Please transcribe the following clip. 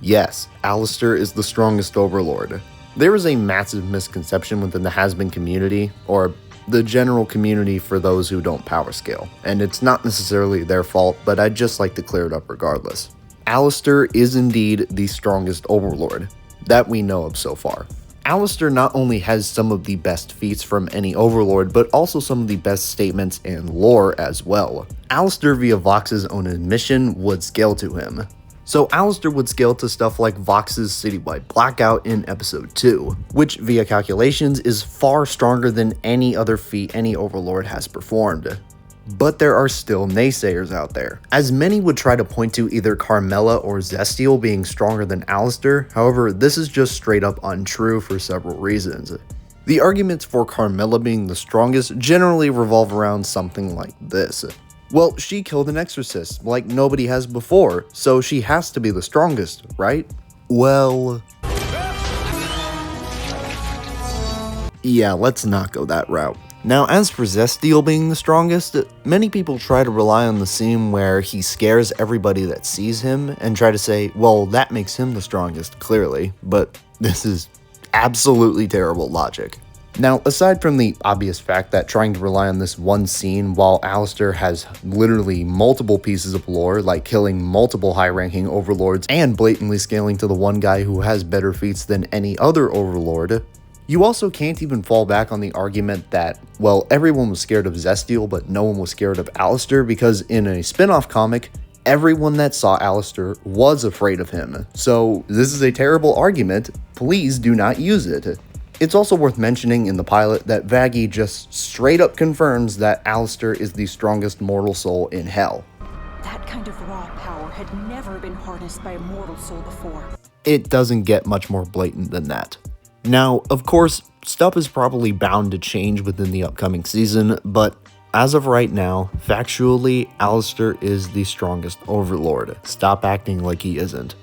Yes, Alastor is the strongest Overlord. There is a massive misconception within the Hazbin community, or the general community for those who don't power scale, and it's not necessarily their fault, but I'd just like to clear it up regardless. Alastor is indeed the strongest Overlord that we know of so far. Alastor not only has some of the best feats from any Overlord, but also some of the best statements and lore as well. Alastor, via Vox's own admission, would scale to him. So Alastor would scale to stuff like Vox's citywide blackout in episode 2, which via calculations is far stronger than any other feat any Overlord has performed. But there are still naysayers out there, as many would try to point to either Carmella or Zestial being stronger than Alastor. However, this is just straight up untrue for several reasons. The arguments for Carmella being the strongest generally revolve around something like this. Well, she killed an exorcist like nobody has before, so she has to be the strongest, right? Well, yeah, let's not go that route. Now, as for Zestial being the strongest, many people try to rely on the scene where he scares everybody that sees him and try to say, well, that makes him the strongest, clearly, but this is absolutely terrible logic. Now, aside from the obvious fact that trying to rely on this one scene while Alastor has literally multiple pieces of lore, like killing multiple high-ranking overlords and blatantly scaling to the one guy who has better feats than any other overlord, you also can't even fall back on the argument that, well, everyone was scared of Zestial, but no one was scared of Alastor, because in a spin-off comic, everyone that saw Alastor was afraid of him. So this is a terrible argument. Please do not use it. It's also worth mentioning in the pilot that Vaggie just straight up confirms that Alastor is the strongest mortal soul in hell. That kind of raw power had never been harnessed by a mortal soul before. It doesn't get much more blatant than that. Now, of course, stuff is probably bound to change within the upcoming season, but as of right now, factually, Alastor is the strongest Overlord. Stop acting like he isn't.